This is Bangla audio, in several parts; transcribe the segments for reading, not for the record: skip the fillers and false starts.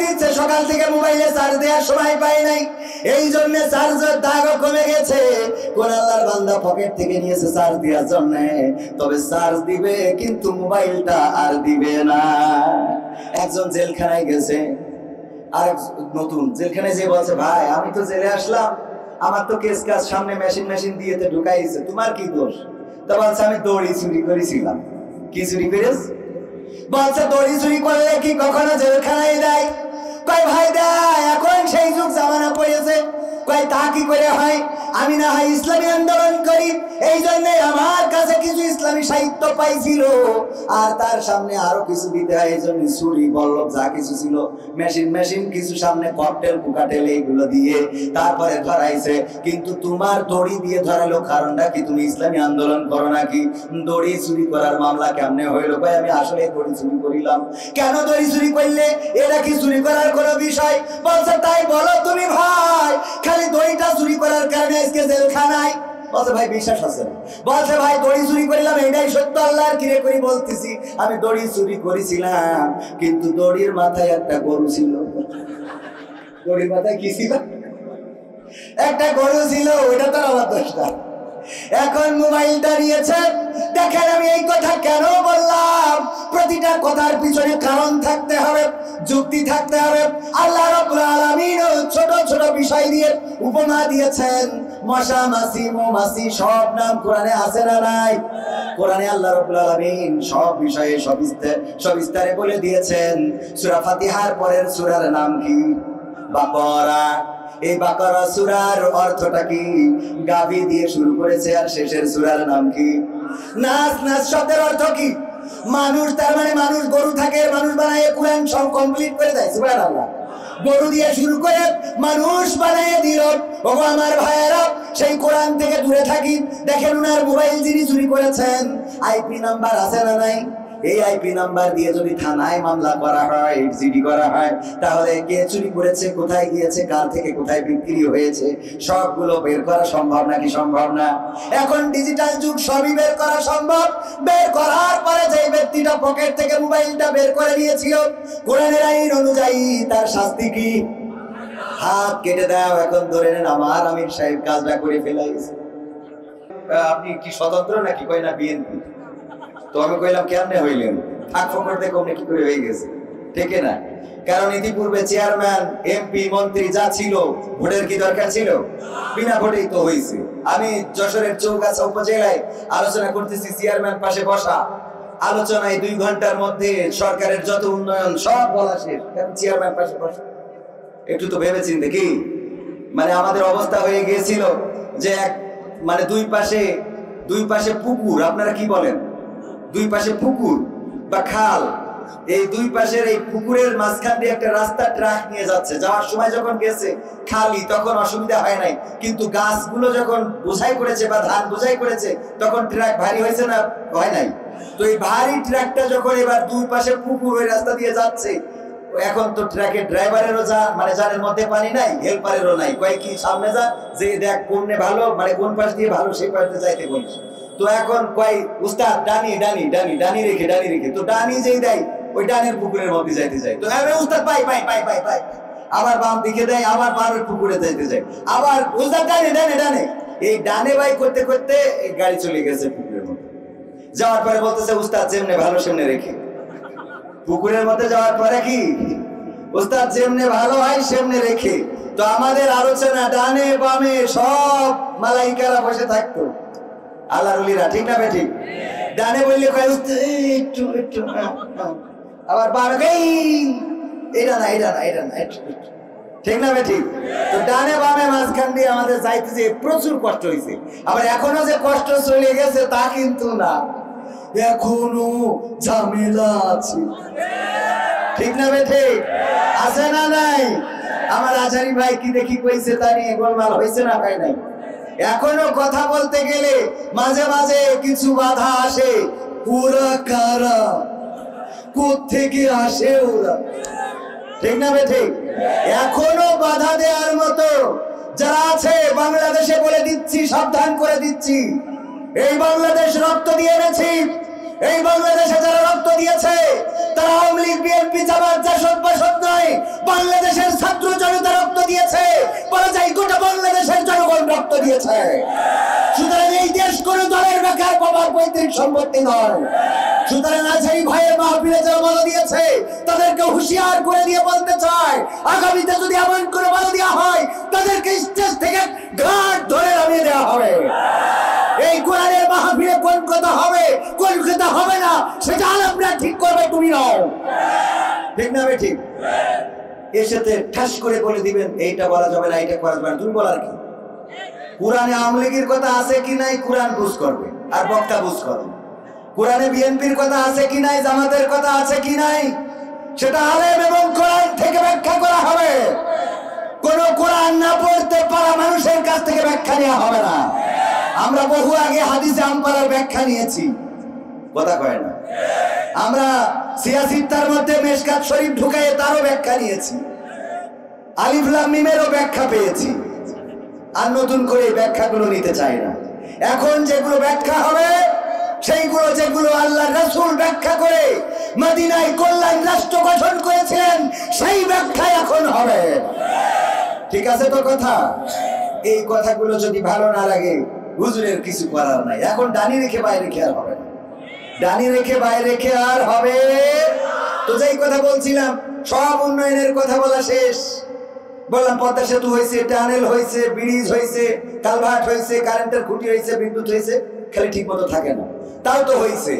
দিচ্ছে, সকাল থেকে মোবাইলে চার্জ দেওয়ার সময় পাই নাই, এই জন্য চার্জের দাগও কমে গেছে। কোন আল্লাহর বান্দা পকেট থেকে নিয়েছে চার্জ দেওয়ার জন্য, তবে চার্জ দিবে কিন্তু মোবাইলটা আর দিবে না। একজন জেলখানায় গেছে, আর নতুন জেলখানায় যে বলছে, ভাই আমি তো জেলে আসলাম, আমার তো কেস কাজ সামনে মেশিন দিয়ে ঢুকাইছে, তোমার কি দোষ? তো বলছে আমি দড়ি চুরি করেছিলাম। কি চুরি করেছ? বলছে দড়ি চুরি করলে কি কখনো জেলখানায় দেয়? কয় ভাই দেয়, এখন সেই যুগ জামানা পড়েছে। কয় তা কি করে হয়? আমি না হয় ইসলামী আন্দোলন করি, এই জন্য আমার কাছে কিছু ইসলামী সাহিত্য পাইছিল, আর তার সামনে আরো কিছু দিতে হয়, এই জন্য ছুরি বল্লভ যা কিছু ছিল, মেশিন কিছু সামনে ককটেল কুকাটেল এইগুলো দিয়ে তারপরে ধরাইছে। কিন্তু তোমার দড়ি দিয়ে ধরালো কারণটা কি? তুমি ইসলামী আন্দোলন করো নাকি? দড়ি চুরি করার মামলা কেমনে হইলো? কয় আমি আসলে দড়ি চুরি করিলাম। কেন দড়ি চুরি করলে? এটা কি চুরি করার কোনো বিষয়? বলছে তাই বলো তুমি ভাই, খালি দড়িটা চুরি করার কারণে আজকে জেলখানায়? বলছে ভাই বিশ্বাস আছে? বলছে ভাই দড়ি চুরি করিলাম, এটাই সত্য, আল্লাহর কিরে করি বলতেছি, আমি দড়ি চুরি করেছিলাম, কিন্তু দড়ির মাথায় একটা গরু ছিল। দড়ির মাথায় কি ছিল? একটা গরু ছিল, ওইটা তো আমার দোষটা। এখন মোবাইলটা নিয়েছে। দেখেন আমি এই কথা কেন বললাম, প্রতিটা কথার পিছনে কারণ থাকতে হবে, যুক্তি থাকতে হবে। আল্লাহ রাব্বুল আলামিন ছোট ছোট বিষয় দিয়ে উপমা দিয়েছেন। মশা, মাছি, মৌমাছি সব নাম কোরআনে আছে না নাই? কোরআনে আল্লাহ রাব্বুল আলামিন সব বিষয়ে সবিস্তারে বলে দিয়েছেন। সূরা ফাতিহার পরের সূরার নাম কি? বাকারা। এই বাকারা সূরার অর্থটা কি? গাভী দিয়ে শুরু করেছে, আর শেষের সূরার নাম কি? নাস। নাস শব্দের অর্থ কি? মানুষ। তার মানে মানুষ গরু থাকে, মানুষ বানায় কোরআন সব কমপ্লিট করে দেয়। সুবহানাল্লাহ। গরু দিয়ে শুরু করে মানুষ বানিয়ে দিল। ওগো আমার ভাইয়েরা, সেই কোরআন থেকে দূরে থাকি। দেখেন উনার মোবাইল যিনি চুরি করেছেন, আইপি নাম্বার আছে না নাই? এই আইপি নাম্বার দিয়ে যদি থানায় মামলা করা হয়, জিডি করা হয়, তাহলে কে চুরি করেছে, কোথায় গিয়েছে, কার থেকে কোথায় বিক্রি হয়েছে, সবগুলো বের করা সম্ভব নাকি সম্ভব না? এখন ডিজিটাল যুগ, সবই বের করা সম্ভব। বের করার পরে যে ব্যক্তিটা পকেট থেকে মোবাইলটা বের করে নিয়েছিল, কোরআনের আইন অনুযায়ী তার শাস্তি কি? হাত কেটে দাও। এখন ধরে নেন আমার আমির সাহেব কাজটা করে ফেলাইছে। আপনি কি স্বতন্ত্র নাকি? কয় না বিএনপি। তো আমি কইলাম কেমনে হইলেন? ফাঁক ফোকর দেখে অমনি কি করে হয়ে গেছে, ঠিক না? কারণ ইতিপূর্বে চেয়ারম্যান, এমপি, মন্ত্রী যা ছিল, ভোটের কি দরকার ছিল? বিনা ভোটেই তো হয়েছে। আমি যশোরের চৌগাছা উপজেলায় আলোচনা করতেছি, চেয়ারম্যান পাশে বসা, আলোচনায় 2 ঘন্টার মধ্যে সরকারের যত উন্নয়ন সব বলা শেষ, কারণ চেয়ারম্যান পাশে বসা। একটু তো ভেবে চিন্তে কি মানে আমাদের অবস্থা হয়ে গিয়েছিল যে মানে দুই পাশে পুকুর, আপনারা কি বলেন? 2 পাশে পুকুর বা খাল, এই 2 পাশের এই পুকুরের মাঝখান দিয়ে একটা রাস্তা ট্রাক নিয়ে যাচ্ছে। যাওয়ার সময় যখন গেছে খালি, তখন অসুবিধা হয় নাই, কিন্তু গাছগুলো যখন বোঝাই করেছে বা ধান বোঝাই করেছে, তখন ট্রাক ভারী হয়েছে না? হয় নাই। তো এই ভারী ট্রাকটা যখন এবার 2 পাশে পুকুর ওই রাস্তা দিয়ে যাচ্ছে, এখন তো ট্রাকের ড্রাইভারেরও মানে জানের মধ্যে পানি নাই, হেল্পারেরও নাই। কয় কি সামনে যা, যে দেখ কোনে ভালো, মানে কোন পাশ দিয়ে ভালো সেই পাশে যাইতে বলিস। তো এখন কয় উস্তাদ ডানি ডানি ডানি ডানি রেখে তো ডানি যেই দেয় ওই ডানের পুকুরের মধ্যে যাইতে যায়। তো উস্তাদ পাই পাই পাই পাই পাই, আবার বাম দিকে দেয়, আবার বামের পুকুরে যাইতে যায়, আবার উস্তাদ ডানে ডানে ডানে। এই ডানে বাই করতে করতে এই গাড়ি চলে গেছে পুকুরের মধ্যে। যাওয়ার পরে বলতেছে উস্তাদ যেমনে ভালো সেমনে রেখে। পুকুরের মধ্যে যাওয়ার পরে কি উস্তাদ যেমনে ভালো হয় সেমনে রেখে। তো আমাদের আলোচনা ডানে বামে সব মালাইকারা বসে থাকতো, আল্লাহর ওলিরা, ঠিক না বেঠিক? ডানে বললে কয় একটু একটু, আবার বামে এটা না এটা না এটা না, ঠিক না বেঠিক? তো ডানে বামে মাঝখান দিয়ে আমাদের যাইতে যে প্রচুর কষ্ট হয়েছে। আবার এখনো যে কষ্ট চলে গেছে তা কিন্তু না, এখনো ঝামেলা আছে, ঠিক না বেঠিক? আছে না নাই? আমার আচারি ভাই কি দেখি কইছে, তা নিয়ে গোলমাল হয়েছে না হয় নাই? এখনো কথা বলতে গেলে মাঝে মাঝে কিছু বাধা আসে। ওরা কারা, কোত্থেকে আসে ওরা, ঠিক না বেঠিক? এখনো বাধা দেওয়ার মতো যারা আছে বাংলাদেশে, বলে দিচ্ছি, সাবধান করে দিচ্ছি, এই বাংলাদেশ রক্ত দিয়ে এনেছি। এই বাংলাদেশে যারা রক্ত দিয়েছে তারা আওয়ামী লীগ, বিএনপি, জামাত, জাসদ, বাসদ নয়, ছাত্র জনতা রক্ত দিয়েছে, বলা যায় গোটা বাংলাদেশের জনগণ রক্ত দিয়েছে। সুতরাং এই দেশ কোন দলের বেকার বাবার পৈতৃক সম্পত্তি নয়। সুতরাং আজ এই ভাইয়ের মাহফিলে যারা বাধা দিয়েছে তাদেরকে হুঁশিয়ার করে দিয়ে বলতে চায়, আগামীতে যদি এমন করে বাধা দেওয়া হয় তাদেরকে স্টেজ থেকে ঘাট ধরে নামিয়ে দেওয়া হবে। এই কোরআনের মাহফিলে কোন কথা হবে কোন কথা হবে না সেটা আলেমরা ঠিক করবে, তুমি নও। ঠিক না ঠিক? এর সাথে ঠাস করে বলে দিবেন এইটা বলা যাবে না, এইটা করা যাবে না, তুমি বলার কি? কোরআনে আওয়ামী লীগের কথা আছে কি নাই কোরআন বুঝ করবে আর বক্তা বুঝ করবে। কোরআনে বিএনপির কথা আছে কি নাই, জামাতের কথা আছে কি নাই, সেটা আলেম এবং কোরআন থেকে ব্যাখ্যা করা হবে। কোন কোরআন না পড়তে পারা মানুষের কাছ থেকে ব্যাখ্যা নেওয়া হবে না। আমরা বহু আগে হাদিসে আমপারার ব্যাখ্যা নিয়েছি, কথা কয় না। আমরা সিয়াসিত্তার মধ্যে মেশকাত শরীফ ঢুকাইয়ে তারও ব্যাখ্যা নিয়েছি, আলিফ লাম মিমেরও ব্যাখ্যা পেয়েছি। আর নতুন করে ব্যাখ্যাগুলো নিতে চাই না। এখন যেগুলো ব্যাখ্যা হবে সেইগুলো যেগুলো আল্লাহ রাসূল ব্যাখ্যা করে মদিনায় কল্যাণ রাষ্ট্র গঠন করেছিলেন সেই ব্যাখ্যা এখন হবে। ঠিক আছে তো কথা? এই কথাগুলো যদি ভালো না লাগে হুজুরের কিছু করার নাই। এখন ডানি রেখে বাইরে রেখে আর হবে না, ডানি রেখে বাইরে রেখে আর হবে। তো যেই কথা বলছিলাম সব উন্নয়নের কথা বলা শেষ। বললাম পদ্মা সেতু হয়েছে, টানেল হয়েছে, ব্রিজ হয়েছে, কালভার্ট হয়েছে, কারেন্টের খুঁটি হয়েছে, বিদ্যুৎ হয়েছে, খালি ঠিক মতো থাকে না, তাও তো হয়েছে।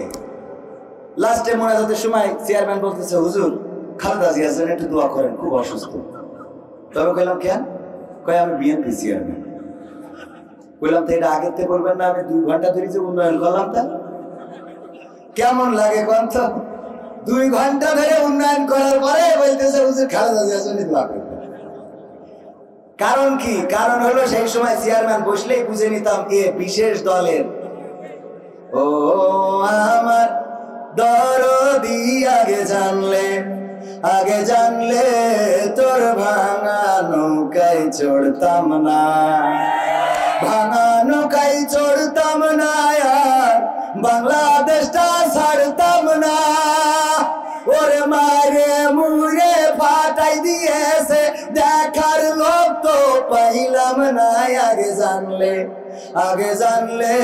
লাস্টে মোনাজাতের সময় চেয়ারম্যান বলতেছে, হুজুর খালেদা জিয়ার জন্য একটু দোয়া করেন, খুব অসুস্থ। তবে কইলাম কেন? কয় আমি বিএনপি চেয়ারম্যান। কইলাম তো এটা আগের থেকে বলবেন না, আমি 2 ঘন্টা ধরে যে উন্নয়ন করলাম তা কেমন লাগে কোন তো? 2 ঘন্টা ধরে উন্নয়ন করার পরে বলতেছে হুজুর খালেদা জিয়ার জন্য দোয়া করবেন। কারণ কি? কারণ হলো সেই সময় চেয়ারম্যান বসলেই বুঝে নিতাম এ বিশেষ দলের। ও আমার দরদি আগে জানলে তোর ভাঙা নৌকায় চড়তাম না, ভাঙা নৌকায় চড়তাম না, আর বাংলাদেশটা ছাড়তাম না। ওরে মারে মুরে ফাটাই দিয়েছে, দেখার লোক তো পাইলাম না। আগে জানলে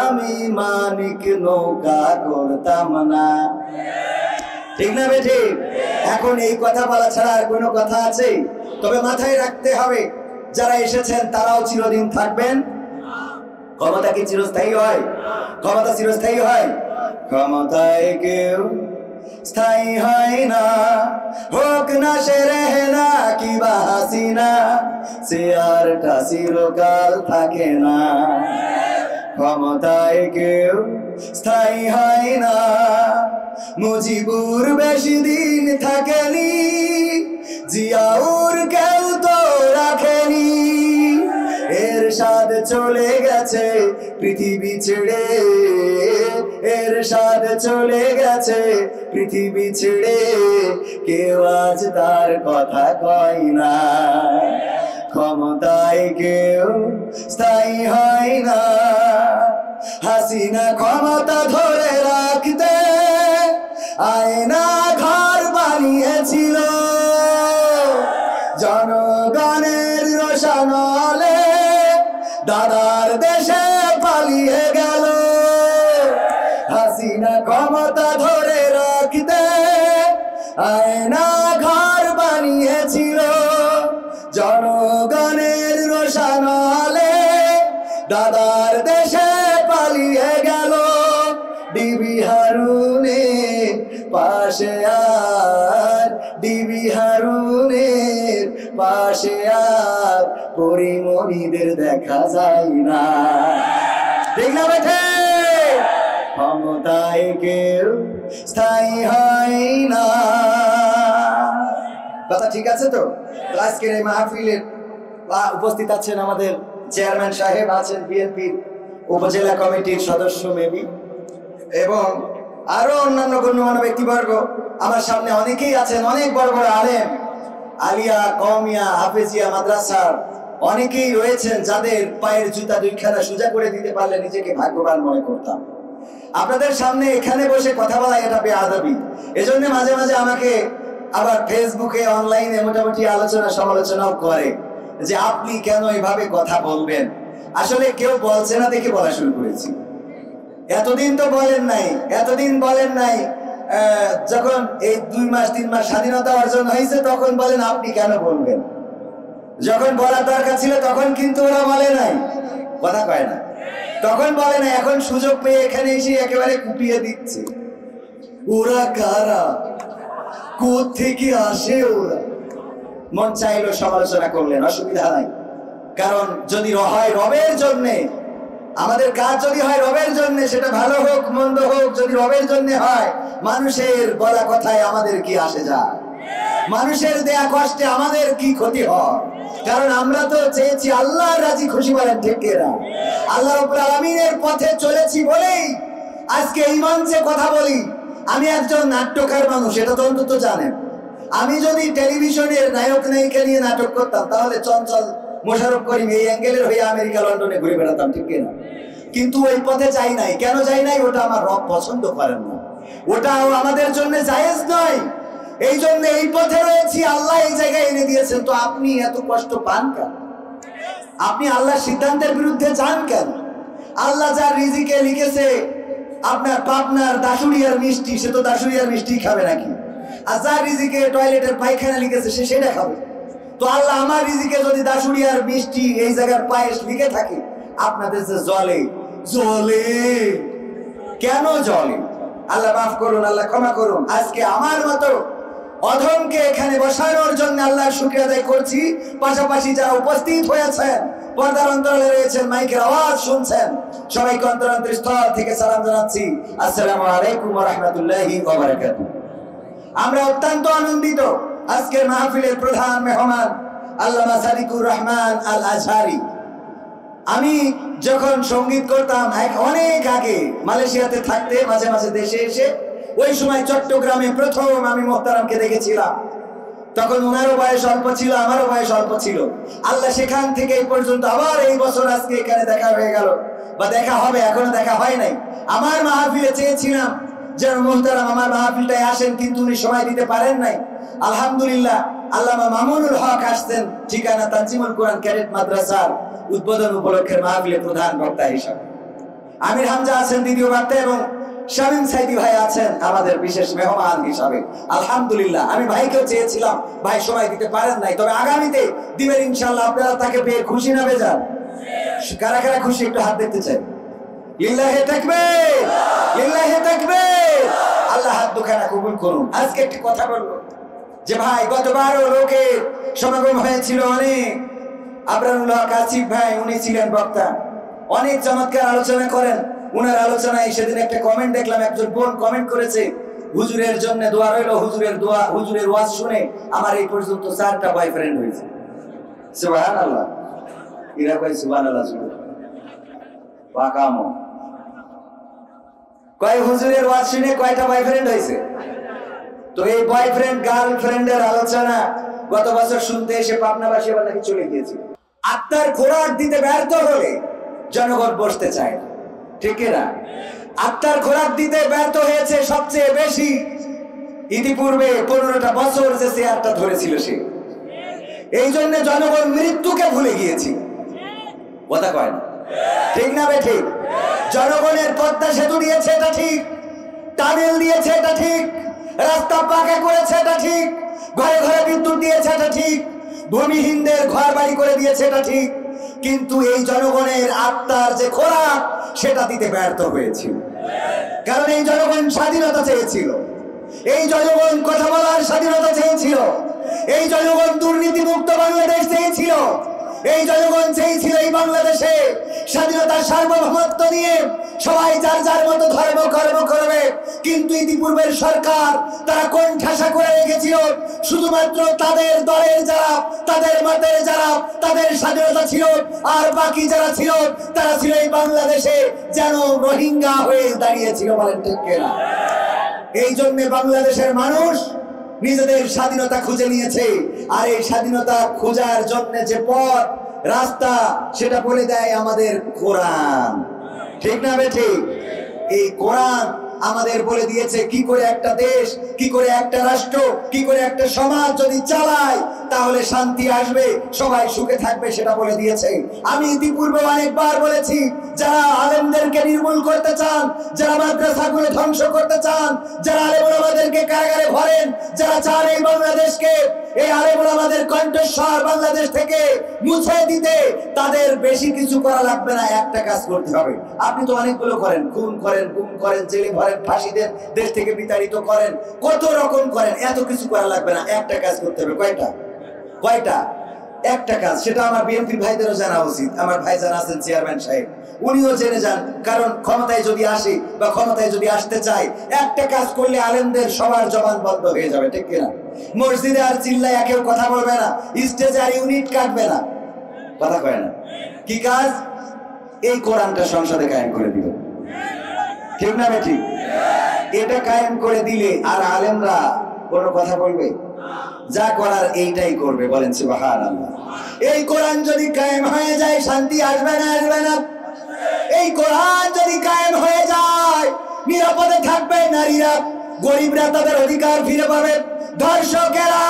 আমি মানিক নৌকা করতাম না। ঠিক না বেঠি? এখন এই কথা বলা ছাড়া আর কোনো কথা আছে? তবে মাথায় রাখতে হবে যারা এসেছেন তারাও চিরদিন থাকবেন। ক্ষমতা কি চিরস্থায়ী হয়? ক্ষমতা চিরস্থায়ী হয়? ক্ষমতায় কেউ স্থায়ী হয় না, হোক না সে রেহেনা কিবা হাসিনা, চেয়ারটা চিরকাল থাকে না। ক্ষমতায় কেউ স্থায়ী হয় না, মুজিবুর বেশি দিন থাকেনি, জিয়াউর কেউ তো রাখেনি। এরশাদ চলে গেছে পৃথিবী ছেড়ে, এরশাদ চলে গেছে পৃথিবী ছেড়ে, কেউ আজ তার কথা কয় না। ক্ষমতায় কেউ স্থায়ী হয় না, হাসিনা ক্ষমতা ধরে রাখতে আয়না ঘর বানিয়েছিল, জনগণের রোশানলে দাদার দেশে পালিয়ে গেল। হাসিনা ক্ষমতা ধরে রাখতে আয়না ঘর বানিয়েছিল, জনগণের রোশানলে দাদার দেশে পালিয়ে গেল। ডিবি হারুনের পাশে আর, ডিবি হারুনের পাশে আর পরিমণিদের দেখা যায় না। ঠিক না বেঠে? ক্ষমতায় কেউ স্থায়ী হয় না। কথা ঠিক আছে তো? আজকের এই মাহফিলের উপস্থিত আছেন আমাদের চেয়ারম্যান সাহেব, আছেন বিএনপির উপজেলা কমিটির সদস্য মেবি, এবং আরো অন্যান্য গণ্যমান্য ব্যক্তিবর্গ। আমার সামনে অনেকেই আছেন, অনেক বড় বড় আলেম, আলিয়া, কওমিয়া, হাফেজিয়া মাদ্রাসার অনেকেই রয়েছেন যাদের পায়ের জুতা 2খানা সোজা করে দিতে পারলে নিজেকে ভাগ্যবান মনে করতাম। আপনাদের সামনে এখানে বসে কথা বলা এটা বেআদবি। এজন্য মাঝে মাঝে আমাকে আবার ফেসবুকে অনলাইনে মোটামুটি আলোচনা সমালোচনাও করে যে আপনি কেন এইভাবে কথা বলবেন। আসলে কেউ বলছে না দেখে বলা শুরু করেছি। এতদিন তো বলেন নাই, এতদিন বলেন নাই। যখন এই 2 মাস 3 মাস স্বাধীনতা অর্জন হয়েছে তখন বলেন আপনি কেন বলবেন। যখন বলার দরকার ছিল তখন কিন্তু ওরা বলে নাই, কথা কয় না, তখন বলে না। এখন সুযোগ পেয়ে এখানে এসে একেবারে কুপিয়ে দিচ্ছে। ওরা কারা, কোত্থেকে আসে ওরা? মন চাইলো সমালোচনা করলেন, অসুবিধা নাই। কারণ যদি হয় রবের জন্যে, আমাদের কাজ যদি হয় রবের জন্যে, সেটা ভালো হোক মন্দ হোক, যদি রবের জন্যে হয়, মানুষের বলা কথায় আমাদের কি আসে যায়? মানুষের দেয়া কষ্টে আমাদের কি ক্ষতি হয়? কারণ আমরা তো চেয়েছি আল্লাহর রাজি খুশি, বলেন ঠিক কিনা? আল্লাহ রাব্বুল আলামিনের পথে চলেছি বলেই আজকে এই মঞ্চে কথা বলি। আমি একজন নাট্যকার মানুষ, এটা তো অন্তত জানেন। আমি যদি টেলিভিশনের নায়ক নায়িকা নিয়ে নাটক করতাম তাহলে চঞ্চল মোশাররফ করিম এই অ্যাঙ্গেলের হয়ে আমেরিকা লন্ডনে ঘুরে বেড়াতাম, ঠিক কিনা? কিন্তু ওই পথে যাই নাই। কেন যাই নাই? ওটা আমার রব পছন্দ করেন না, ওটাও আমাদের জন্য জায়েজ নয়। এই জন্য এই পথে রয়েছি, আল্লাহ এই জায়গায় এনে দিয়েছেন। তো আপনি এত কষ্ট পান কেন? আপনি আল্লাহর সিদ্ধান্তের বিরুদ্ধে যান কেন? আল্লাহ যার রিজিকে লিখেছে আপনার পাবনার দাসুরিয়ার মিষ্টি, সে তো দাসুরিয়ার মিষ্টি খাবে নাকি? আর যার রিজিকে টয়লেটের পায়খানা লিখেছে সে সেটা খাবে। তো আল্লাহ আমার রিজিকে যদি দাসুরিয়ার মিষ্টি এই জায়গার পায়েস লিখে থাকে, আপনাদের যে জলে জলে কেন জলে? আল্লাহ মাফ করুন, আল্লাহ ক্ষমা করুন। আজকে আমার মতো অধমকে এখানে বসানোর জন্য আল্লাহর শুকরিয়া আদায় করছি। পাশাপাশি যারা উপস্থিত হয়েছেন, পর্দার অন্তরালে রয়েছেন, মাইকের আওয়াজ শুনছেন, সবাইকে অন্তরান্তর স্থল থেকে সালাম জানাচ্ছি। আসসালামু আলাইকুম ওয়া রাহমাতুল্লাহি ওয়া বারাকাতুহু। আমরা অত্যন্ত আনন্দিত আজকের মাহফিলের প্রধান মেহমান আল্লামা সাদিকুর রহমান আল আজহারি। আমি যখন সঙ্গীত করতাম অনেক আগে, মালয়েশিয়াতে থাকতে মাঝে মাঝে দেশে এসে, ওই সময় চট্টগ্রামে প্রথম আমি মোহতারামকে দেখেছিলাম। তখন ওনারও বয়স অল্প ছিল, আমারও বয়স অল্প ছিল। আল্লাহ সেখান থেকে এই পর্যন্ত আবার এই বছর আজকে এখানে দেখা হয়ে গেল, বা দেখা হবে, এখনো দেখা হয় নাই। আমার মাহফিলে চেয়েছিলাম যেন মোহতারাম আমার মাহফিলটায় আসেন, কিন্তু উনি সময় দিতে পারেন নাই। আলহামদুলিল্লাহ আল্লামা মামুনুল হক আসছেন, ঠিকানা তানজিমুল কোরআন ক্যাডেট মাদ্রাসার উদ্বোধন উপলক্ষের মাহফিলে প্রধান বক্তা হিসাবে। আমির হামজা আছেন দ্বিতীয় বক্তা, এবং শামীম সাইদি ভাই আছেন আমাদের বিশেষ মেহমান হিসাবে। আলহামদুলিল্লাহ আমি ভাইকেও চেয়েছিলাম, ভাই সময় দিতে পারেন নাই, তবে আগামীতে দিবেন ইনশাআল্লাহ। আপনারা তাকে পেয়ে খুশি না বেজার? কারা কারা খুশি একটু হাত দেখতে চাই। লিল্লাহি তাকবীর, লিল্লাহি তাকবীর। আল্লাহ হাত দুখানা কবুল করুন। আজকে একটি কথা বলবো যে ভাই, গতবারও লোকের সমাগম হয়েছিল অনেক। আবরারুল হক আসিফ ভাই উনি ছিলেন বক্তা, অনেক চমৎকার আলোচনা করেন। উনার আলোচনায় সেদিন একটা কমেন্ট দেখলাম, একজন বোন কমেন্ট করেছে, হুজুরের জন্য দোয়া রইল, হুজুরের দোয়া, হুজুরের ওয়াজ শুনে আমার এই পর্যন্ত 4টা বয়ফ্রেন্ড হয়েছে। সুবহানাল্লাহ, এরা কয় সুবহানাল্লাহ। পাকামো কয় হুজুরের ওয়াজ শুনে কয়টা বয়ফ্রেন্ড হয়েছে? তো এই বয়ফ্রেন্ড গার্লফ্রেন্ডের আলোচনা গত বছর শুনতে এসে পাবনাবাসী আবার নাকি চলে গিয়েছে। আত্মার খোরাক দিতে ব্যর্থ হলে জনগণ বসতে চায়, ঠিক না? আত্মার খোরাক দিতে ব্যর্থ হয়েছে সবচেয়ে বেশি ইতিপূর্বে 15টা বছর যে চেয়ারটা ধরেছিল সে। এই জন্য জনগণ মৃত্যুকে ভুলে গিয়েছি, কথা কয় না, ঠিক না? ঠিক। জনগণের পদ্মা সেতু দিয়েছে, এটা ঠিক। টানেল দিয়েছে, এটা ঠিক। রাস্তা পাকা করেছে, এটা ঠিক। ঘরে ঘরে বিদ্যুৎ দিয়েছে, এটা ঠিক। ভূমিহীনদের ঘর বাড়ি করে দিয়েছে, এটা ঠিক। কিন্তু এই জনগণের আত্মার যে খোরাক সেটা দিতে ব্যর্থ হয়েছিল। কারণ এই জনগণ স্বাধীনতা চেয়েছিল, এই জনগণ কথা বলার স্বাধীনতা চেয়েছিল, এই জনগণ দুর্নীতি মুক্ত বাংলাদেশ চেয়েছিল, এই জনগণ চেয়েছিল এই বাংলাদেশে স্বাধীনতার সার্বভৌমত্ব নিয়ে সবাই যার যার মতো ধর্ম কর্ম করবে। কিন্তু ইতিপূর্বের সরকার তারা কোণঠাসা করে রেখেছিল শুধুমাত্র তাদের দলের যারা, তাদের মতের যারা, তাদের স্বাধীনতা ছিল, আর বাকি যারা ছিল তারা ছিল এই বাংলাদেশে যেন রোহিঙ্গা হয়ে দাঁড়িয়েছিল, বলেন ঠিক কিনা? এই জন্য বাংলাদেশের মানুষ নিজেদের স্বাধীনতা খুঁজে নিয়েছে। আর এই স্বাধীনতা খোঁজার জন্য যে পথ রাস্তা সেটা বলে দেয় আমাদের কোরআন, ঠিক না? ঠিক। এই কোরআন আমাদের বলে দিয়েছে কি করে একটা দেশ, কি করে একটা রাষ্ট্র, কি করে একটা সমাজ যদি চালায় তাহলে শান্তি আসবে, সবাই সুখে থাকবে, সেটা বলে দিয়েছে। আমি ইতিপূর্বে অনেকবার বলেছি, যারা আলেমদেরকে নির্মূল করতে চান, যারা মাদ্রাসাগুলো ধ্বংস করতে চান, যারা আলেম ওলামাদেরকে কারাগারে ভরেন, যারা চান এই বাংলাদেশকে, এই আলেম ওলামাদের কণ্ঠস্বর বাংলাদেশ থেকে মুছে দিতে, তাদের বেশি কিছু করা লাগবে না, একটা কাজ করতে হবে। আপনি তো অনেকগুলো করেন, খুন করেন, গুম করেন, জেলে ভরেন, ফাঁসি দেন, দেশ থেকে বিতাড়িত করেন, কত রকম করেন, এত কিছু করা লাগবে না, একটা কাজ করতে হবে। কয়টা? কয়টা? একটা কাজ। সেটা আমার বিএনপি ভাইদেরও জানা উচিত। আমার ভাই জানা আছেন চেয়ারম্যান সাহেব, উনিও জেনে যান, কারণ ক্ষমতায় যদি আসে বা ক্ষমতায় যদি আসতে চায়, একটা কাজ করলে আলেমদের সবার জবান বন্ধ হয়ে যাবে, ঠিক কিনা? মসজিদে আর চিল্লায় কেউ কথা বলবে না, স্টেজে আর ইউনিট কাটবে না, কথা কয় না। কি কাজ? এই কোরআনটা সংসদে কায়েম করে দিবে, ঠিক না ঠিক? এটা কায়েম করে দিলে আর আলেমরা কোনো কথা বলবে? যা করার এইটাই করবে, বলেন সুবহানাল্লাহ। এই কোরআন যদি কায়েম হয়ে যায়, শান্তি আসবে না? আসবে না? এই কোরআন যদি কায়েম হয়ে যায়, নিরাপদে থাকবে নারীরা, গরিবরা তাদের অধিকার ফিরে পাবে, ধর্ষকেরা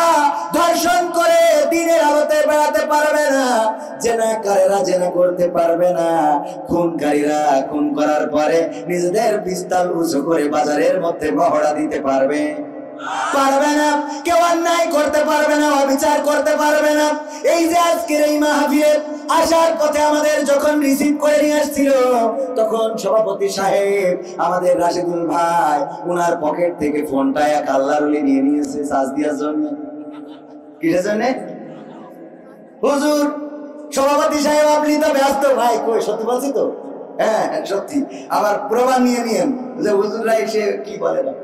ধর্ষণ করে দিনের আলোতে বেড়াতে পারবে না, জেনাকারীরা জেনা করতে পারবে না, খুনকারীরা খুন করার পরে নিজেদের পিস্তল উঁচু করে বাজারের মধ্যে মহড়া দিতে পারবে না, কেউ অন্যায় করতে পারবে না, অবিচার করতে পারবে না। এই যে আজকের এই মাহফিলে আসার পথে আমাদের যখন রিসিভ করে নিয়ে আসছিল, তখন সভাপতি সাহেব আমাদের রাশিদুল ভাই উনার পকেট থেকে ফোনটা এক আল্লাহর ওলি নিয়ে নিয়েছে চার্জ দেওয়ার জন্য। কিসের জন্য? হুজুর সভাপতি সাহেব আপনি তো ব্যস্ত। ভাই কই, সত্যি বলছি তো? হ্যাঁ সত্যি। আবার প্রমাণ নিয়ে নিয়েন যে হুজুররা এসে কি বলে না।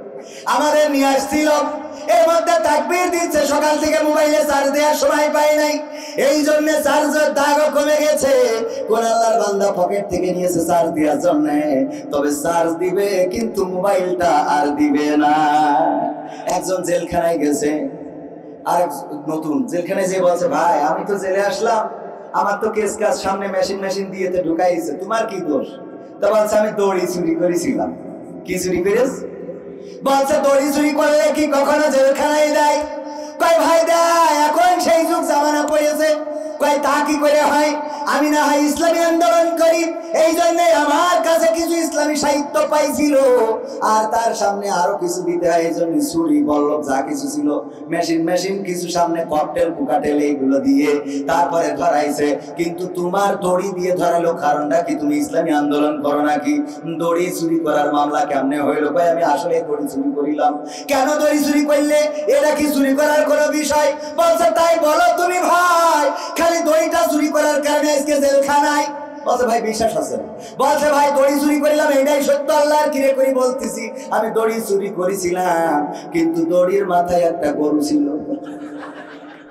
আমাদের নিয়ে আসছিল, এর মধ্যে তাকবীর দিচ্ছে, সকাল থেকে মোবাইলে চার্জ দেওয়ার সময় পাই নাই, এই জন্য চার্জের দাগও কমে গেছে। কোন আল্লাহর বান্দা পকেট থেকে নিয়েছে চার্জ দেওয়ার জন্য, তবে চার্জ দিবে কিন্তু মোবাইলটা আর দিবে না। একজন জেলখানায় গেছে, আর নতুন জেলখানায় যে বলছে, ভাই আমি তো জেলে আসলাম, আমার তো কেস কাজ সামনে মেশিন দিয়েতে ঢুকাইছে, তোমার কি দোষ? তা বলছে আমি দড়ি চুরি করেছিলাম। কি চুরি করেছ? বলছে দড়ি চুরি করলে কি কখনো জেলখানায় দেয়? কয় ভাই দেয়, এখন সেই যুগ জামানা পড়েছে। কয় তা কি করে হয়? আমি না হয় ইসলামী আন্দোলন করি, এই জন্য আমার কাছে কিছু ইসলামী সাহিত্য পাইছিল, আর তার সামনে আরো কিছু দিতে হয়, এই জন্য ছুরি বল্লভ যা কিছু ছিল, মেশিন কিছু সামনে ককটেল কুকাটেল এইগুলো দিয়ে তারপরে ধরাইছে। কিন্তু তোমার দড়ি দিয়ে ধরালো কারণটা কি? তুমি ইসলামী আন্দোলন করো নাকি? দড়ি চুরি করার মামলা কেমনে হইলো? ভাই আমি আসলে দড়ি চুরি করিলাম। কেন দড়ি চুরি করলে? এটা কি চুরি করার কোনো বিষয়? বলছে তাই বলো তুমি ভাই, খালি দড়িটা চুরি করার কারণে আজকে জেলখানায়? বলছে ভাই বিশ্বাস আছে না। বলছে ভাই দড়ি চুরি করিলাম, এটাই সত্য, আল্লাহর কিরে করি বলতেছি, আমি দড়ি চুরি করেছিলাম, কিন্তু দড়ির মাথায় একটা গরু ছিল।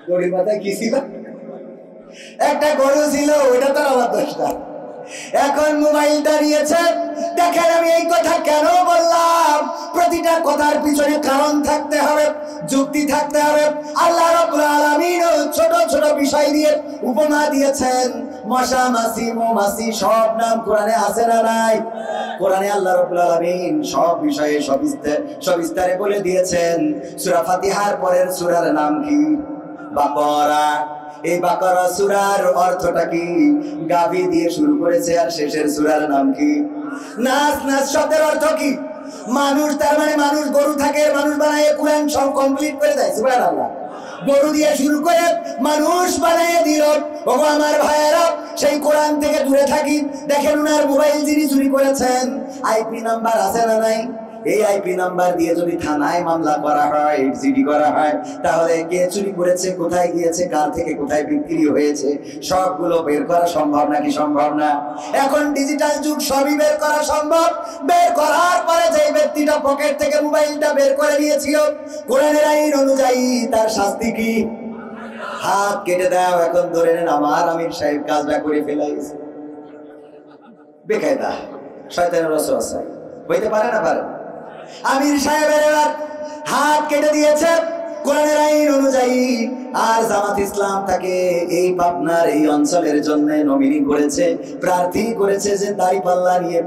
দড়ির মাথায় কি ছিল? একটা গরু ছিল, ওইটা তো আমার দোষটা। এখন মোবাইলটা নিয়েছে। দেখেন আমি এই কথা কেন বললাম, প্রতিটা কথার পিছনে কারণ থাকতে হবে, যুক্তি থাকতে হবে। আল্লাহ রাব্বুল আলামিন ছোট ছোট বিষয় দিয়ে উপমা দিয়েছেন। মশা, মাছি, মৌমাছি সব নাম কোরআনে আছে না নাই? কোরআনে আল্লাহ রাব্বুল আলামিন সব বিষয়ে সবিস্তারে বলে দিয়েছেন। সূরা ফাতিহার পরের সূরার নাম কি? বাকারা। এই বাকারা সূরার অর্থটা কি? গাভী দিয়ে শুরু করেছে, আর শেষের সূরার নাম কি? নাস। নাস শব্দের অর্থ কি? মানুষ। তার মানে মানুষ গরু থাকে, মানুষ বানায় কোরআন সব কমপ্লিট করে দেয়। সুবহানাল্লাহ। গরু দিয়ে শুরু করে মানুষ বানিয়ে দিল। ওগো আমার ভাইয়েরা, সেই কোরআন থেকে দূরে থাকি। দেখেন উনার মোবাইল যিনি চুরি করেছেন, আইপি নাম্বার আছে না নাই? এই আইপি নাম্বার দিয়ে যদি থানায় মামলা করা হয়, জিডি করা হয়, তাহলে কে চুরি করেছে, কোথায় গিয়েছে, কার থেকে কোথায় বিক্রি হয়েছে, সবগুলো বের করা সম্ভব নাকি সম্ভব না? এখন ডিজিটাল যুগ, সবই বের করা সম্ভব। বের করার পরে যে ব্যক্তিটা পকেট থেকে মোবাইলটা বের করে নিয়েছিল, কোরআনের আইন অনুযায়ী তার শাস্তি কি? হাত কেটে দাও। এখন ধরে নেন আমার আমির সাহেব কাজটা করে ফেলাইছে, বেকায়দা, শয়তানের ওয়াসওয়াসা হইতে পারে না? পারে। আমির সাহেবের এবার হাত কেটে দিয়েছে কোরআনের আইন অনুযায়ী। আর জামাত ইসলাম তাকে এই পাবনার এই অঞ্চলের জন্য নমিনি করেছে, প্রার্থী করেছে যে দাঁড়িপাল্লা নিয়ে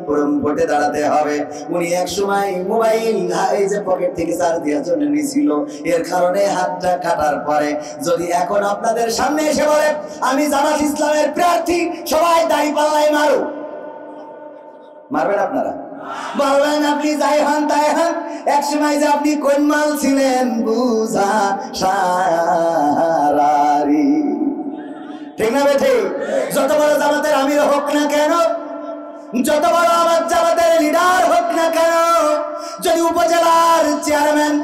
ভোটে দাঁড়াতে হবে। উনি এক সময় মোবাইল এই যে পকেট থেকে চার্জ দেওয়ার জন্য নিয়েছিল, এর কারণে হাতটা কাটার পরে যদি এখন আপনাদের সামনে এসে বলে আমি জামাত ইসলামের প্রার্থী, সবাই দাঁড়িপাল্লায় মারো, মারবেন আপনারা? বলবেন আপনি যাই হন তাই হন, এক সময় যে আপনি কোন মাল ছিলেন বুঝা সারারি, ঠিক না বেঠে? যত বড় জামাতের আমির হোক না কেন, যত বড় আমার জামাতের লিডার হোক না কেন, যদি উপজেলার চেয়ারম্যান,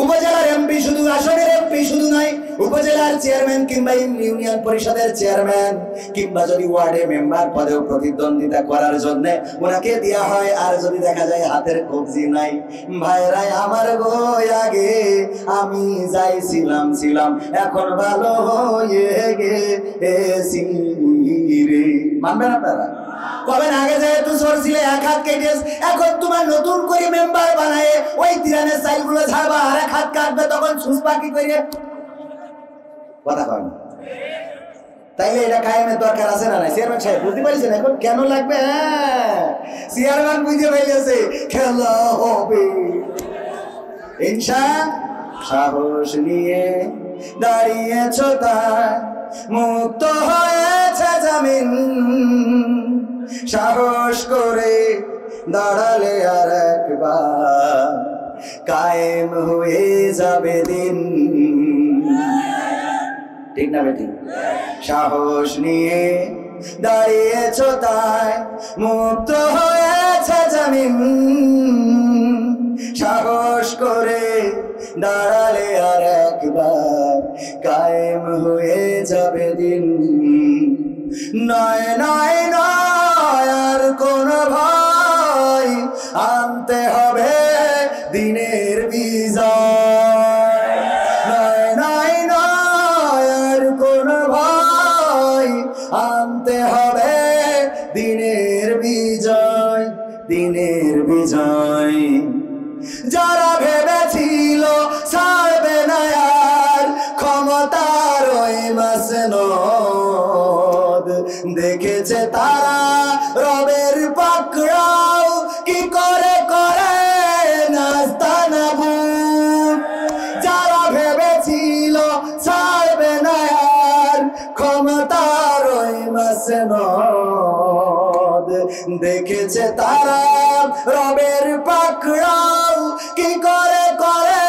উপজেলার এমপি, শুধু আসনের এমপি শুধু নয়, উপজেলার চেয়ারম্যান কিংবা ইউনিয়ন পরিষদের চেয়ারম্যান কিংবা যদি ওয়ার্ডে মেম্বার পদেও প্রতিদ্বন্দ্বিতা করার জন্য ওনাকে দেওয়া হয়, আর যদি দেখা যায় হাতের কবজি নাই, ভাইরাই আমার গো আগে আমি যাইছিলাম এখন ভালো হয়ে গেছি রে, মানবেন আপনারা? কবেন আগে যেহেতু সরছিলে এক হাত কেটে, এখন তোমার নতুন করে মেম্বার বানায় ওই তিরানের চাইলগুলো ছাড়বা, আর এক হাত কাটবে, তখন সুসপা কি করে কথা কয় না? তাইলে এটা কায়েমের দরকার আছে না নাই? চেয়ারম্যান সাহেব বুঝতে পারছেন এখন কেন লাগবে? হ্যাঁ, চেয়ারম্যান বুঝে ফেলেছে খেলা হবে ইনশা। সাহস নিয়ে দাঁড়িয়েছ তাই মুক্ত হয়েছে জামিন, সাহস করে দাঁড়ালে আর একবার কায়েম হয়ে যাবে দিন, ঠিক না বেটি? সাহস নিয়ে দাঁড়িয়েছ তাই মুক্ত হয়েছে জামিন, সাহস করে দাঁড়ালে আর একবার কায়েম হয়ে যাবে দিন। নয় নয় নয় আর কোন ভয়, আনতে হবে দিনের বিজয়। নয় নয় নয় আর কোন ভয়, আনতে হবে দিনের বিজয়, দিনের বিজয়। যারা ভেবেছিল ছাড়বে না আর ক্ষমতার ওই মাসনদ, দেখেছে তারা রবের পাকড়াও কি করে করে নাস্তানাবুদ। যারা ভেবেছিল ছাড়বে না আর ক্ষমতার ওই মাসনদ, দেখেছে তারা রবের পাকড়াও কি করে করে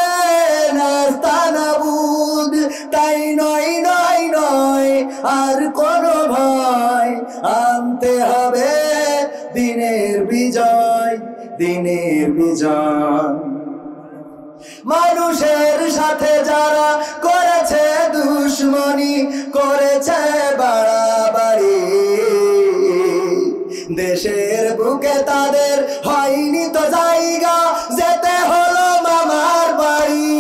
নাস্তানাবুদ। তাই নয় নয় নয় আর কোন ভয়, আনতে হবে দিনের বিজয়, দিনের বিজয়। মানুষের সাথে যারা করেছে দুশ্মনী, করেছে বাড়াবাড়ি, দেশের বুকে তাদের হয়নি তো জায়গা, যেতে হলো মামার বাড়ি।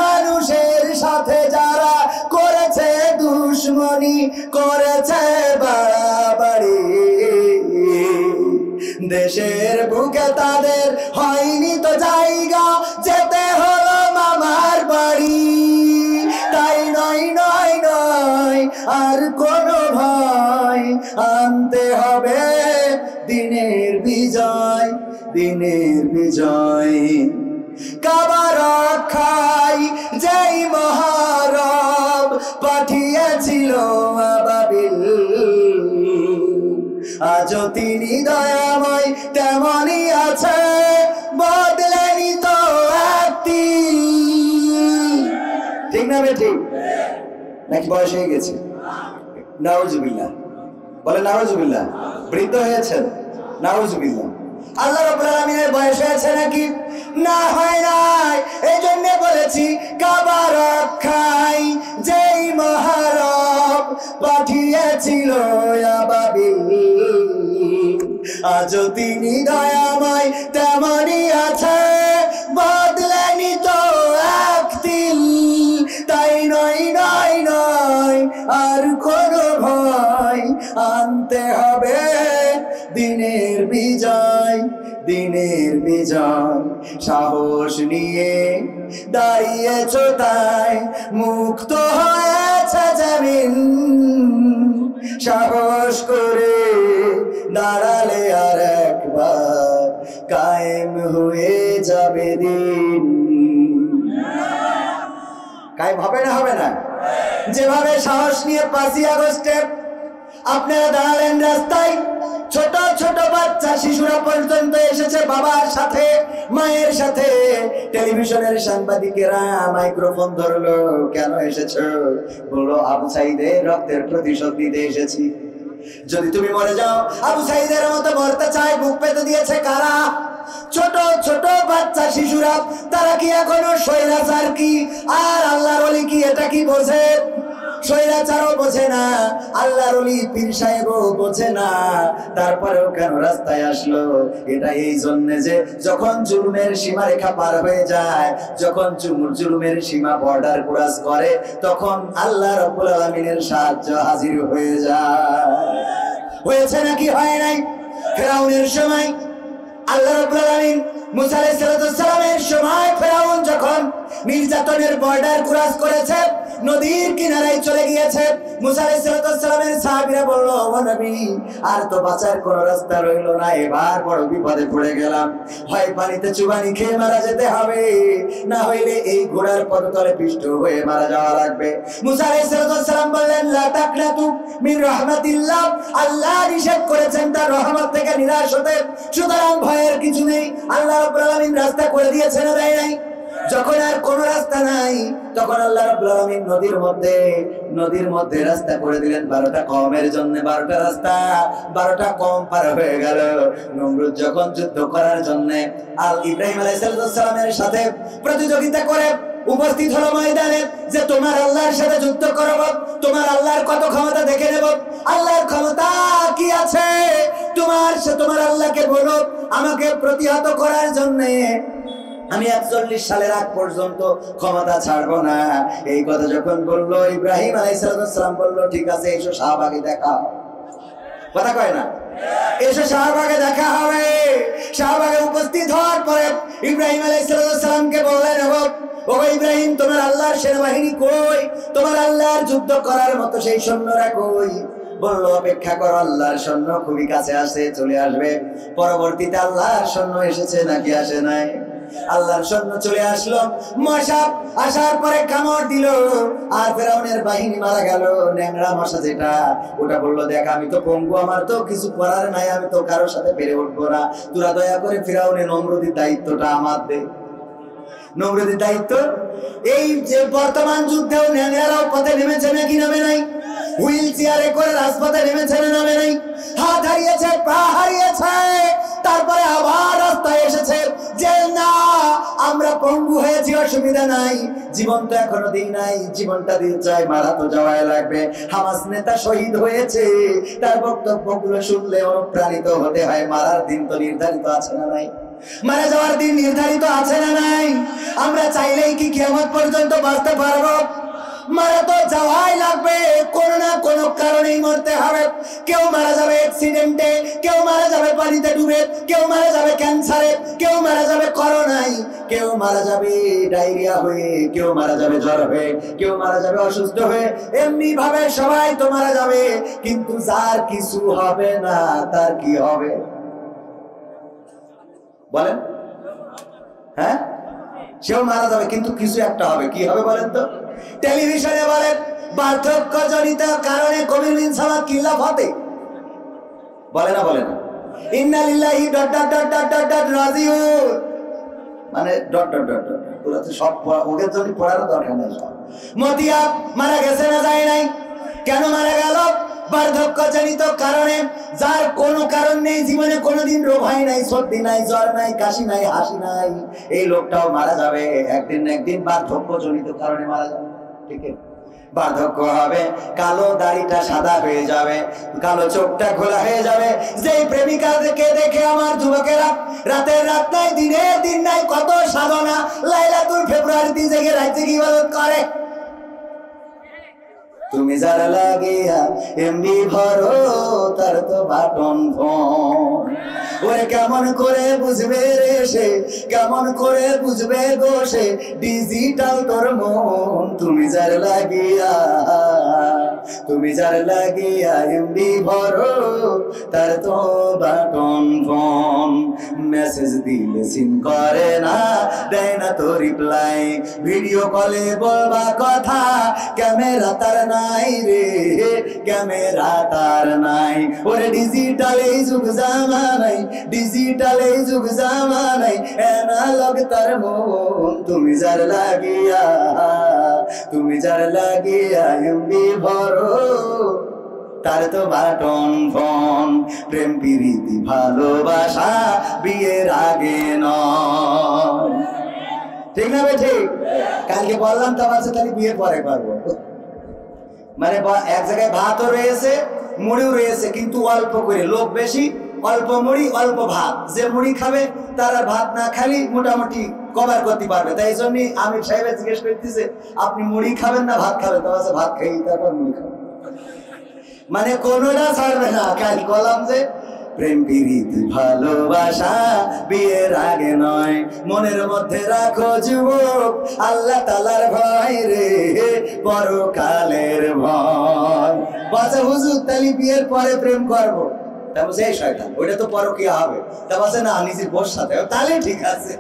মানুষের সাথে যারা করেছে দুশ্মনী, করেছে বাড়াবাড়ি, দেশের বুকে তাদের হয়নি তো জায়গা, যেতে হলো মামার বাড়ি। তাই নয় নয় নয় আর কোন ভয়, আনতে হবে দিনের বিজয়, দিনের বিজয়। কাবা রক্ষাই যেই মহারব পাঠিয়েছিল আবাবিল, আজও তিনি দয়াময় তেমনই আছে, বদলেনি তো একটি, ঠিক না বেটি? নাকি বয়স হয়ে গেছে? নাউজুবিল্লাহ, বলে নাউজুবিল্লাহ। বৃদ্ধ হয়েছেন, নাউজুবিল্লাহ। আল্লাহ রাব্বুল আলামিনের বয়স হয়েছে নাকি? না, হয় নাই। এই জন্য বলেছি কাবা রক্ষাই যেই মহারব পাঠিয়েছিল আবাবিল, আজও তিনি দয়াময় তেমনই আছে, বদলেনি তো একদিন। তাই নয় নয় নয় আর কোন ভয়, আনতে হবে দিনের বিজয়, দিনের বিজয় সাহস নিয়ে দাঁড়িয়েছ তাই মুক্ত হয়েছে জমিন সাহস করে দাঁড়ালে আর একবার কায়েম হয়ে যাবে দিন কায়েম হবে না হবে না যেভাবে সাহস নিয়ে 5ই আগস্টে আপনারা দাঁড়ালেন রাস্তায় ছোট ছোট বাচ্চা শিশুরা পর্যন্ত এসেছে বাবার সাথে মায়ের সাথে টেলিভিশনের সাংবাদিকেরা মাইক্রোফোন ধরলো কেন এসেছো বললো আবু সাঈদের রক্তের প্রতিশোধ নিতে এসেছি যদি তুমি মরে যাও আবু সাঈদের মতো মরতে চায় বুক পেতে দিয়েছে কারা ছোট ছোট বাচ্চা শিশুরা তারা কি এখনো স্বৈরাচার কি আর আল্লাহর ওলি কি এটা কি বোঝে স্বৈরাচারও বোঝে না আল্লাহর ওলি পীর সাহেবও বোঝে না তারপরেও কেন রাস্তায় আসলো এটা এই জন্য যে যখন জুলুমের সীমারেখা পার হয়ে যায় যখন জুলুমের সীমা বর্ডার ক্রস করে তখন আল্লাহ রাব্বুল আলামিনের সাহায্য হাজির হয়ে যায় হয়েছে নাকি হয় নাই ফেরাউনের সময় আল্লাহ রাব্বুল আলামিন মুসা আলাইহিস সালামের সময় ফেরাউন যখন নির্যাতনের বর্ডার ক্রস করেছে নদীর কিনারায় চলে গিয়েছে মুসা আলাইহিস সালামের সাহাবীরা বলল ও নবী আর তো বাঁচার কোনো রাস্তা রইল না এবার বড় বিপদে পড়ে গেলাম হয় পানিতে চুবানি খেয়ে মারা যেতে হবে না হইলে এই ঘোড়ার পদতলে পিষ্ট হয়ে মারা যাওয়া লাগবে মুসা আলাইহিস সালাম বললেন লা তাকনাতু মিন রাহমাতিল্লাহ আল্লাহ নিষেধ করেছেন তার রহমত থেকে নিরাশ হতে সুতরাং ভয়ের কিছু নেই আল্লাহ রাব্বুল আলামিন রাস্তা করে দিয়েছেন না দেয় নাই যখন আর কোন রাস্তা নাই তখন আল্লাহ রাব্বুল আলামিন নদীর মধ্যে রাস্তা করে দিলেন 12টা কওমের জন্য 12টা রাস্তা 12টা কওম পার হয়ে গেল নমরুদ যখন যুদ্ধ করার জন্য ইব্রাহিম আলাইহিস সালামের সাথে প্রতিযোগিতা করে উপস্থিত হলো ময়দানে যে তোমার আল্লাহর সাথে যুদ্ধ করব তোমার আল্লাহর কত ক্ষমতা দেখে নেব আল্লাহর ক্ষমতা কি আছে তোমার আল্লাহকে বলো আমাকে প্রতিহত করার জন্য আমি 41 সালের আগ পর্যন্ত ক্ষমতা ছাড়বো না এই কথা যখন বললো ইব্রাহিম আলাইহিস সালাম বললো ঠিক আছে এসো শাহবাগে দেখা কথা কয় না এসো শাহবাগে দেখা হবে শাহবাগে উপস্থিত হওয়ার পরে ইব্রাহিম আলাইহিস সালামকে বললেন ও ইব্রাহিম তোমার আল্লাহর সেনাবাহিনী কই তোমার আল্লাহর যুদ্ধ করার মতো সেই সৈন্যরা কই বললো অপেক্ষা করো আল্লাহর সৈন্য খুবই কাছে আসে চলে আসবে পরবর্তীতে আল্লাহর সৈন্য এসেছে নাকি আসে নাই আল্লাহর সৈন্য চলে আসলো মশা আসার পরে কামড় দিল আর ফেরাউনের বাহিনী মারা গেল ন্যাংরা মশা যেটা ওটা বললো দেখ আমি তো পঙ্গু আমার তো কিছু করার নাই আমি তো কারোর সাথে পেরে উঠবো না তোরা দয়া করে ফেরাউনের নমরুদের দায়িত্বটা আমার দে নমরুদের দায়িত্ব এই যে বর্তমান যুদ্ধেও ন্যাংরারাও পথে নেমেছে নাকি নামে নাই হুইল চেয়ারে করে রাজপথে নেমেছে না নামে নাই হাত হারিয়েছে পা হারিয়েছে তারপরে আবার রাস্তায় এসেছে যে না আমরা পঙ্গু হয়েছি অসুবিধা নাই জীবন তো এখনো দিই নাই জীবনটা দিয়ে চাই মারা তো যাওয়াই লাগবে হামাস নেতা শহীদ হয়েছে তার বক্তব্যগুলো শুনলে অনুপ্রাণিত হতে হয় মারার দিন তো নির্ধারিত আছে না নাই মারা যাওয়ার দিন নির্ধারিত আছে না নাই আমরা চাইলেই কি কিয়ামত পর্যন্ত বাঁচতে পারবো মারা তো যাওয়াই লাগবে কোনো না কোনো কারণেই মরতে হবে কেউ মারা যাবে অ্যাক্সিডেন্টে কেউ মারা যাবে পানিতে ডুবে কেউ মারা যাবে ক্যান্সারে কেউ মারা যাবে করোনায় কেউ মারা যাবে ডায়রিয়া হয়ে কেউ মারা যাবে জ্বর হয়ে কেউ মারা যাবে অসুস্থ হয়ে এমনি ভাবে সবাই তো মারা যাবে কিন্তু যার কিছু হবে না তার কি হবে বলেন হ্যাঁ সেও মারা যাবে কিন্তু কিছু একটা হবে কি হবে বলেন তো টেলিভিশনে বলেন বার্ধক্যজনিত কারণে কবির বিন সামাদ কিল্লাফ হতে বলে না ইন্না লিল্লাহি dot dot dot dot dot dot রাজিউন মানে ডট ডট ডট ডট পুরো তো সব ওদের জন্য পড়ার দরকার নেই মতিয়া মারা গেছে না যায় নাই কেন মারা গেল বার্ধক্যজনিত কারণে যার কোনো কারণ নেই জীবনে কোনোদিন রোগ হয় নাই সর্দি নাই জ্বর নাই কাশি নাই হাসি নাই এই লোকটাও মারা যাবে একদিন না একদিন বার্ধক্যজনিত কারণে মারা যাবে ঠিক আছে বার্ধক্য হবে কালো দাড়িটা সাদা হয়ে যাবে কালো চোখটা খোলা হয়ে যাবে যেই প্রেমিকাকে দেখে আমার যুবকেরা রাতের রাত নাই দিনের দিন নাই কত সাধনা লাইলাতুল ফেব্রুয়ারিতে জেগে রাতে ইবাদত করে তুমি যার লাগিয়া এমবি ভরো তার তো বাটন ফোন। ওরে কেমন করে বুঝবে রে সে, কেমন করে বুঝবে গো সে ডিজিটাল তোর মন। তুমি যার লাগিয়া, তুমি যার লাগিয়া এমবি ভরো তার তো বাটন ফোন। মেসেজ দিলে সিন করে না, দেয় না তো রিপ্লাই, ভিডিও কলে বলবা কথা ক্যামেরা তার নাই রে, ক্যামেরা তার নাই। ওরে ডিজিটাল এই যুগ জামানাই, ডিজিটাল এই যুগ জামানাই অ্যানালগ তার মন। তুমি যার লাগিয়া, তুমি যার লাগিয়া এমবি ভরো তার তো বাটন ফোন। প্রেম প্রীতি ভালোবাসা বিয়ের আগে নয়, ঠিক না বে ঠিক? কালকে বললাম তো আছে তাহলে বিয়ের পরে করবো। মানে এক জায়গায় ভাতও রয়েছে মুড়িও রয়েছে, কিন্তু অল্প করে, লোক বেশি, অল্প মুড়ি অল্প ভাত। যে মুড়ি খাবে তারা ভাত না খালি মোটামুটি কভার করতে পারবে। তাই জন্যই আমি সাহেব জিজ্ঞেস করতেছে আপনি মুড়ি খাবেন না ভাত খাবেন? তো আছে ভাত খাই তারপর মুড়ি খাবেন, মানে কোনোটা ছাড়বে না। কাল বললাম যে প্রেম প্রীতি ভালোবাসা বিয়ের আগে নয়, মনের মধ্যে রাখো যুবক আল্লাহ তাআলার ভয় রে, পরকালের ভয়। বাচ্চা হুজুর তাহলে বিয়ের পরে প্রেম করবো, তা বলছে এই শয়তান ওইটা তো পরকীয়া হবে। তা বলছে না নিজের বোর সাথে, তাহলে ঠিক আছে,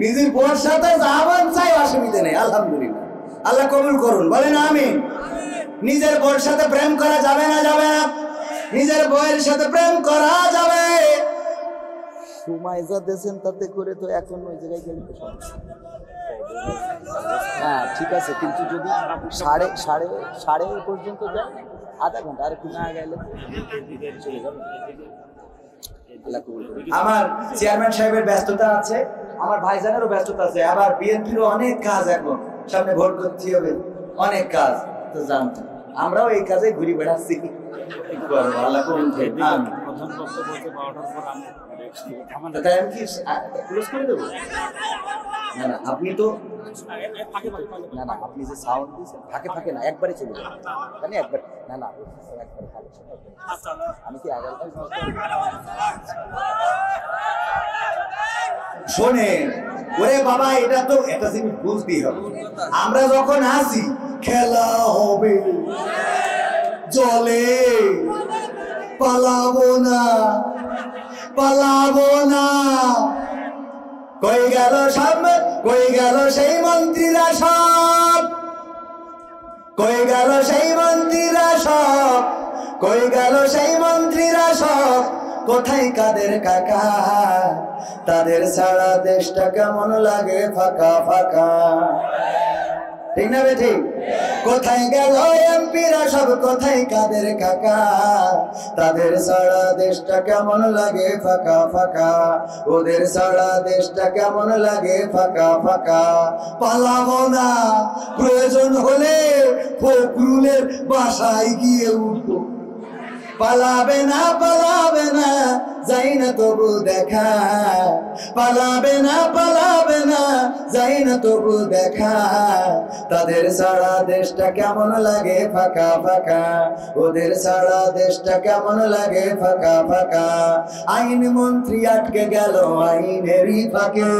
নিজের বোর সাথে যাবেন চাই, অসুবিধা নেই। আলহামদুলিল্লাহ, আল্লাহ কবুল করুন, বলেন আমিন। নিজের বোর সাথে প্রেম করা যাবে না? যাবে না। নিজের বউয়ের সাথে প্রেম করা যাবে। সময় যা দেন তাতে করে তো এখন ওই জায়গায় গেলে তো হ্যাঁ ঠিক আছে, কিন্তু যদি সাড়ে পর্যন্ত যায় আধা ঘন্টা, আর একটু না গেলে চলে যাবে। আমার চেয়ারম্যান সাহেবের ব্যস্ততা আছে, আমার ভাইজানেরও ব্যস্ততা আছে, আবার বিএনপিরও অনেক কাজ, এখন সামনে ভোট করতে হবে, অনেক কাজ তো জানতো। আমরাও এই কাজে ঘুরে বেড়াচ্ছি। আপনি তো না না, আপনি যে সাউন্ড দিয়েছেন ফাঁকে ফাঁকে না, একবারে চলে যাবেন, মানে একবার না না আমি কি আগে শোনেন। ওরে বাবা, এটা তো একটা জিনিস বুঝতেই হবে, আমরা যখন আসি খেলা হবে জলে, পালাবো না, পালাবো না। কই গেল সব, কই গেল সেই মন্ত্রীরা সব, কই গেল সেই মন্ত্রীরা সব, কই গেল সেই মন্ত্রীরা সব, কোথায় কাদের কাকা? তাদের ছাড়া দেশটা কেমন লাগে ফাঁকা ফাঁকা, ঠিক না বে ঠিক? কোথায় গেল এমপিরা সব, কোথায় কাদের কাকা? তাদের ছাড়া দেশটা কেমন লাগে ফাঁকা ফাঁকা, ওদের ছাড়া দেশটা কেমন লাগে ফাঁকা ফাঁকা। পালাবো না, প্রয়োজন হলে ফখরুলের বাসায় গিয়ে উঠবো। পালাবে না, পালাবে না, যাই না তবু দেখা, পালাবে না, পালাবে না, যাই না তবু দেখা। তাদের ছাড়া দেশটা কেমন লাগে ফাঁকা ফাঁকা, ওদের ছাড়া দেশটা কেমন লাগে ফাঁকা ফাঁকা। আইন মন্ত্রী আটকে গেল আইনেরই ফাঁকে,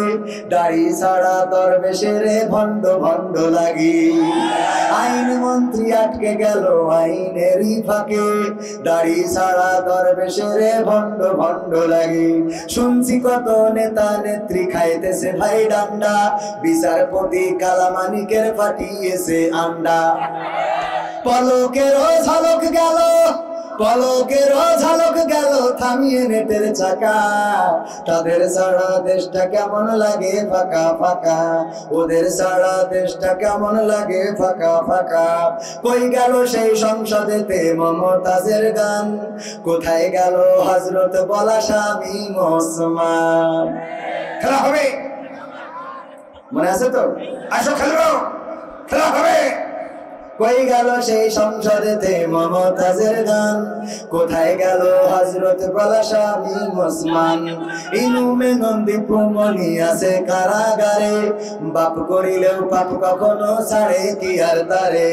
দাড়ি ছাড়া দরবেশের ভণ্ড ভণ্ড লাগি। আইন মন্ত্রী আটকে গেল আইনেরই ফাঁকে, দাড়ি ছাড়া দরবেশের ভণ্ড ভণ্ড লাগে। শুনছি কত নেতা নেত্রী খাইতেছে ভাই ডান্ডা, বিচারপতি কালামানিকের ফাটিয়েছে আন্ডা। পলকেরও ঝলক গেল, পলকেরও ঝলক গেল থামিয়ে নেটের চাকা। তাদের ছাড়া দেশটা কেমন লাগে ফাঁকা ফাঁকা, ওদের ছাড়া দেশটা কেমন লাগে ফাঁকা ফাঁকা। কই গেল সেই সংসদেতে মমতাজের গান, কোথায় গেল হযরত বলা স্বামী ওসমান? খেলা হবে, মনে আছে তো? আসো খেলবো, খেলা হবে। কই গেল সেই সংসদেতে মমতাজের গান, কোথায় গেল হযরত পলাশামী ওসমান, ইনুমে নন্দী প্রমণি আছে কারাগারে, বাপ করিলেও পাপ কখনো ছাড়ে কি আর তারে।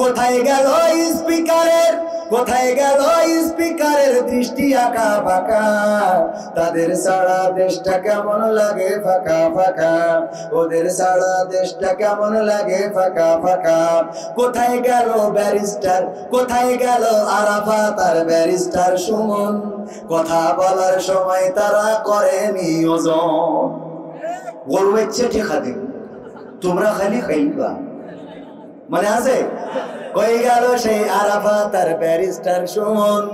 কোথায় গেল স্পিকারের, কোথায় গেল স্পিকারের দৃষ্টি আঁকা বাঁকা, তাদের সারা দেশটা কেমন লাগে ফাঁকা ফাঁকা, ওদের সারা দেশটা কেমন লাগে ফাঁকা ফাঁকা। কোথায় গেল ব্যারিস্টার, কোথায় গেল আরাফাত আর ব্যারিস্টার সুমন, কথা বলার সময় তারা করে নিয়োজন। গরু ইচ্ছে ঠিক খাদি, তোমরা খালি খাইবা, মানে আছে? কই গেল সেই আরাফাত আর ব্যারিস্টার সুমন,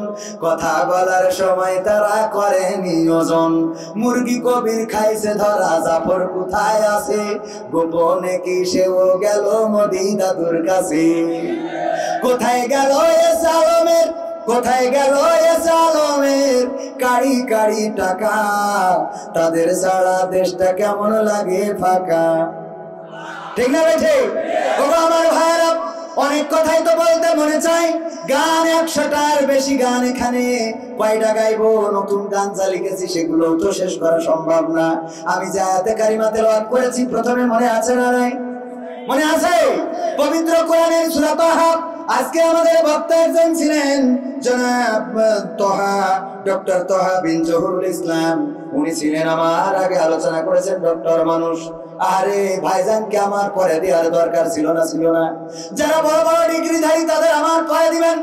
কথা বলার সময় তারা করে নিয়োজন। মুরগি কবির খাইছে ধরা, জাফর কোথায় আছে, গোপনে কি সেও গেল মোদি দাদুর কাছে। কোথায় গেল এস আলমের, কোথায় গেল এস আলমের কাড়ি কাড়ি টাকা, তাদের সারা দেশটা কেমন লাগে ফাঁকা। ঠিক না বেঠে? আমার ভাইয়েরা, অনেক কথাই তো বলতে মনে চাই, গান 100টার বেশি গান এখানে কয়টা গাইবো, নতুন গান যা লিখেছি সেগুলো তো শেষ করা সম্ভব না। আমি যে আয়াতে কারিমা তেলাওয়াত করেছি প্রথমে, মনে আছে না নাই? মনে আছে? পবিত্র কোরআনের সূরা তাহা। আজকে আমাদের বক্তা একজন ছিলেন জনাব তোহা, ডক্টর তোহা বিন জহুরুল ইসলাম। উনি ছিলেন আমার আগে, আলোচনা করেছেন ডক্টর মানুষ। আরে ভাইজানকে আমার পরে দেওয়ার দরকার ছিল না? ছিল না? যারা বড় বড় ডিগ্রিধারী তাদের আমার পরে দিবেন,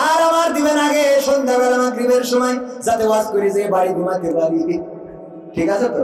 আর আমার দিবেন আগে সন্ধ্যাবেলা মাগরিবের সময়, যাতে ওয়াজ করি যে বাড়ি ঘুমাতে পারি। ঠিক আছে তো?